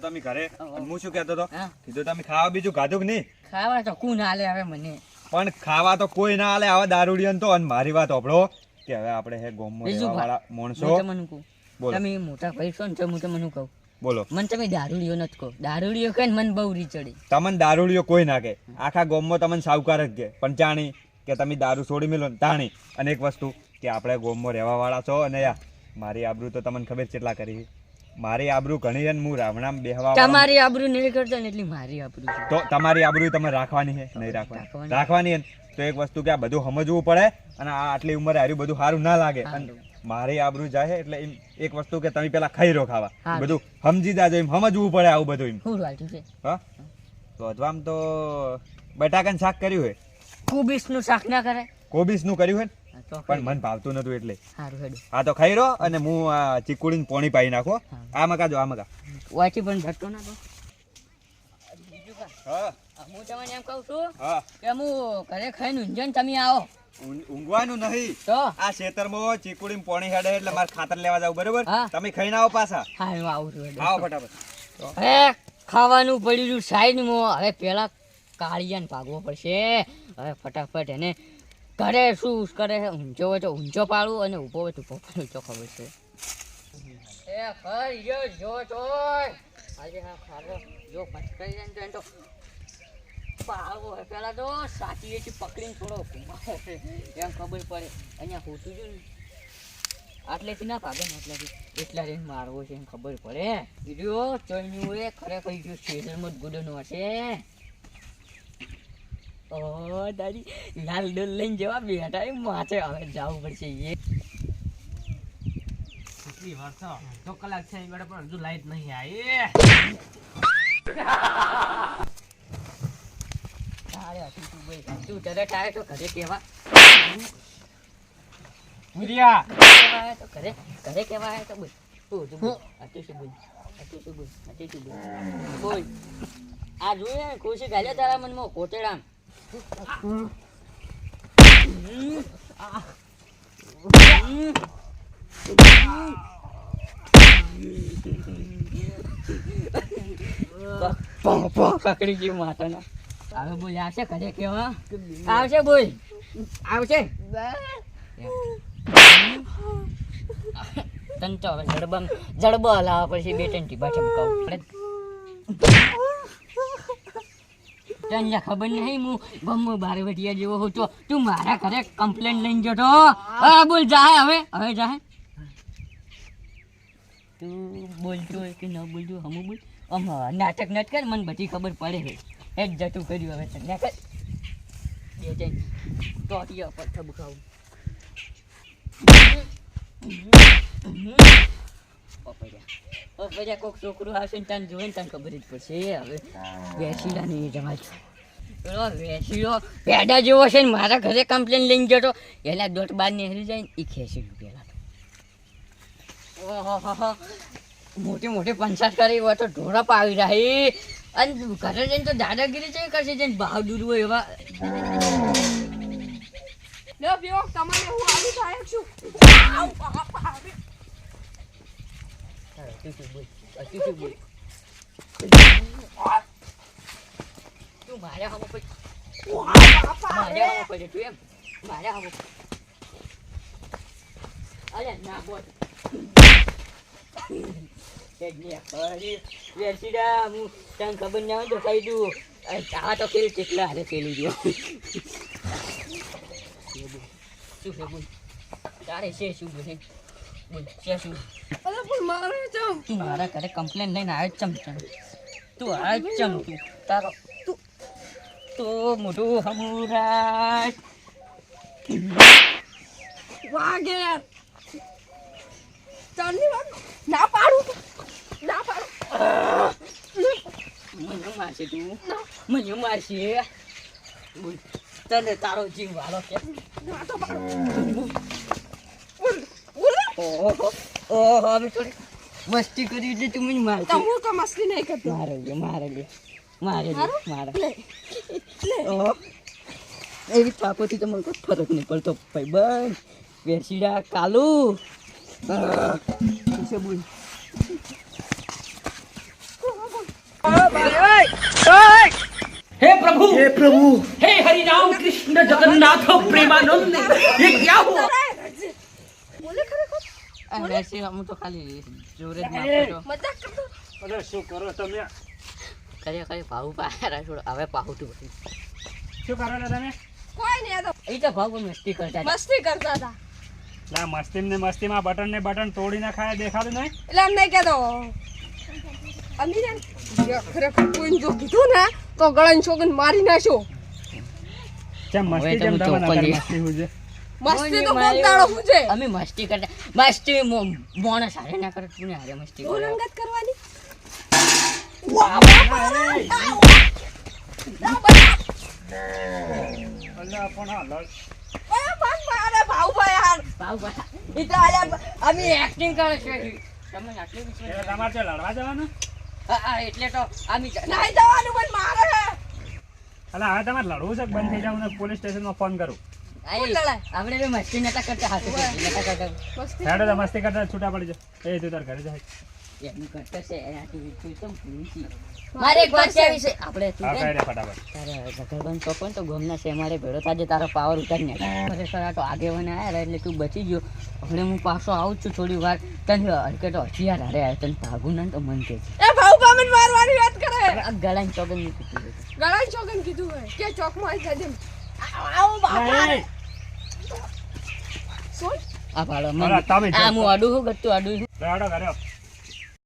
તમે ઘરે હું શું કહેતો હતો કીધું તમે ખાવા બીજું ખાધું કે નહીં? ખાવા તો કોણ હાલે હવે મને પણ ખાવા તો કોઈ ના હાલે આવા દારૂડિયન તો. અને મારી વાત સાંભળો કે હવે આપણે હે ગોમમાં રહેવાવાળા માણસો. બોલો. તમે મોટા ભાઈ છો ને તો હું તમને કહું બોલો. મને તમે દારૂડિયો નથી કહો. દારૂડિયો કહે ને મને બહુ રી ચડી. તમને દારૂડિયો કોઈ ના કે આખા ગોમમાં તમને સાવકાર જ કે પણ જાણી કે તમે દારૂ છોડી મેલો ને તાણી. અને એક વસ્તુ કે આપણે ગોમમાં રહેવાવાળા છો અને યા મારી આબરૂ તો તમને ખબર કેટલા કરી. મારી આબરૂ ઘણી અને હું રાવણામ બેહવા. તમારી આબરૂ નહીં કરતો ને એટલી મારી આબરૂ છે. તો તમારી આબરૂ તમે રાખવાની છે નહીં રાખવાની? રાખવાની છે. તો એક વસ્તુ કે આ બધું સમજવું પડે અને આ આટલી ઉંમરે હાર્યું બધું સારું ના લાગે. અને મારી આબરૂ જાય એટલે એમ એક વસ્તુ કે તમે પેલા ખાઈ રહો ખાવા બધું સમજી જાજો એમ સમજવું પડે આવું બધું એમ. શું વાંચ્યું છે? હા તો અથવામ તો બટાકાનું શાક કર્યું હોય. કોબીસ નું શાક ના કરે? કોબીસ નું કર્યું હોય ને પણ મને ભાવતું નતું એટલે. સારું હેડો. હા તો ખાઈ રહો અને હું આ ચીકુડીને પોણી પાઈ નાખો. આ મકા જો આ મકા વાંચી પણ ઘટતો ના તો. હા હું તમને એમ કહું છું હા કે હું ઘરે ખાઈને ઊંઝાને તમે આવો. ઊંઘવાનું નહીં તો આ ખેતરમાં ચીકુડીને પોણી હેડે એટલે મારે ખાતર લેવા જાવ બરોબર? હા. તમે ખાઈને આવો પાછા. હા હું આવું છું. આવો ફટાફટ. હવે ખાવાનું પડ્યું સાઈડમાં. હવે પેલા કાળિયાને ભાગવો પડશે. હવે ફટાફટ એને ઘરે શું કરે છે ઊંચો હોય તો ઊંચો પાડવું અને ઊભો હોય તો ઊભો પાડવું તો ખબર છે. એ ખર જો ચોય આજે હા ખારો જો પટકાઈ જાય ને તો પાડવો હોય પેલા તો સાચી એથી પકડીને થોડો ઘુમાવો એમ ખબર પડે. અહીંયા હોતું જો ને આટલેથી ના ભાગે ને આટલાથી એટલા રેન મારવો છે એમ ખબર પડે. બીજું ચોઈનું એ ખરેખર ગયું શેરમાં જ ગુડનો હશે. ઓ દાદી લાલ ડોલ લઈને જવા બેઠા એમ માથે હવે જવું પડશે. એ કેટલી વાર તો કલાક છે બેટા પણ હજુ લાઈટ નહીં આવી. તું તરત આવે તો ઘરે કેવા તો ઘરે ઘરે કેવા આવે તો બોલ બોલ. આ જોઈએ ખુશી ગાલે તારા મનમાં કોટેડામ. પકડી ગયું માતાના. હવે બોલ આવશે ઘરે કેવા આવશે બોલ આવશે. તને તો હવે જડબો હલાવવા પડશે. બે ત્રણ ટીપા ચમકાવું પડે. તને ખબર નહીં હું બમ્મો બાર વટિયા જેવો હતો. તું મારા ઘરે કમ્પ્લેન લઈને જતો. હવે બોલ જાહે હવે જાહે. તું બોલતો હોય કે ન બોલતો હમું બોલ. આમ નાટક નટ કર મને બધી ખબર પડે છે. એક જતું કર્યું હવે તને કર બે જઈને ટોટિયા પર થબકાવું. પપ્પા કોઈક છોકરું આવશે ને તને જોઈને તને ખબર જ પડશે. હવે વેસીડા નહીં જવા છો પેલો વેસીડો પેડા જેવો છે ને મારા ઘરે કમ્પ્લેન લઈને જતો. એના દોટ બાર નીકળી જાય ને એ ખેંચી પેલા તો ઓહો મોટી મોટી પંચાયત કરી હોય તો ઢોરા પાવી રહી. અને ઘરે જઈને તો દાદાગીરી છે કરશે જઈને ભાવ દૂર હોય એવા. તમારે હું આવી થાય છું. તું મારે હમો પડે તું એમ મારે હમો. અરે ના બોલ વેસીડા હું તને ખબર ના હોય તો કહી દઉં. આ તો ખેલ કેટલા હારે ખેલી ગયો. શું છે બોલ તારે છે શું બોલે બોલ છે શું? તું મારા ઘરે કમ્પ્લેન લઈને આવ્યો ચમચમ. તું આ ચમ તું તારો તું તો મોટું હમુરાજ વાગે ચાલની વાત ના પાડું. મને મારશે તું મને મારશે. બોલ તને તારો જીવ વાળો કે ના તો પાડું. ઓહો હવે થોડી મસ્તી કરી એટલે તું મને મારશે. તો હું તો મસ્તી નહીં કરતો. મારે એવી થાપોથી તો મને કોઈ ફરક નહીં પડતો ભાઈ બન. વેસીડા કાલુ બોલ हे प्रभु हे हरि राम कृष्ण जगन्नाथ प्रेमानंद ये क्या हुआ બોલે ખરેખર આ નરસિંહ હું તો ખાલી જોરે જ નાખતો મજાક કરતો અરે શું કરો તમે કરે ભાવ પારા છોડ હવે પાહુ તું શું કરો છો તમે કોઈ નહીં આ તો એ તો ભાવ મસ્તી કરતા હતા. મસ્તી કરતા હતા લા મસ્તીમાં બટન તોડી નાખાય દેખાતું નહીં એટલે એમ નહીં કહેતો અમી ને ખરેખર કોઈ જો કીધું ને તો ગળાની છોકરીને મારી નાખ્યો કેમ હવે મસ્તી તો કેમ હું તમે ચોખ્ખો નકર જી. મસ્તી હુજે મસ્તી તો કોક દાડો પૂછે અમે મસ્તી કરતા મસ્તી મોણસ હારે ના કરે તું ને હારે મસ્તી કરે ઓરંગત કરવાની અલ્લા પણ આ લડ ભાવ ભાઈ યાર ભાવ પારા એ તો આલ્યા અમે એક્ટિંગ કરે છે તમે આટલી એ વિશ્વાસ તમારે તો લડવા જવાનું એટલે તો અમે નહીં જવાનું પણ મારે હે અલા હવે તમારે લડવું છે કે બંધ થઈ જાવ ને પોલીસ સ્ટેશનમાં ફોન કરું આપણે બી મસ્તી નતા કરતા હાથે નતા કરતા મસ્તી હેડો તો મસ્તી કરતા છૂટા પડી જાય એ તું તાર ઘરે જાય એમનું કરતા છે એનાથી તું તો ભૂલી ગઈ. મારે એક વાત કહેવી છે આપણે તું હા કે કહી દે ફટાફટ તારે જગરબંધ ચોપન તો ગમના છે મારે ભેળો તાજે તારો પાવર ઉતારી નાખ ખરેખર આ તો આગેવાને આયા એટલે તું બચી ગયો હવે હું પાછો આવું જ છું થોડી વાર તને હરકતો હથિયાર હારે આવ્યો તને ભાગું ના તો મન કે એ ભાવ ભામન મારવાની વાત કરે આ ગળાની ચોગન ની કીધી ગળાની છોકરીને કીધું હોય કે ચોકમાં આવી જાય જેમ આવો બાપા નહીં. શું આ ભાડો અલા, તમે આ હું અડું હું ગતું અડું હેડો ઘરે આવો.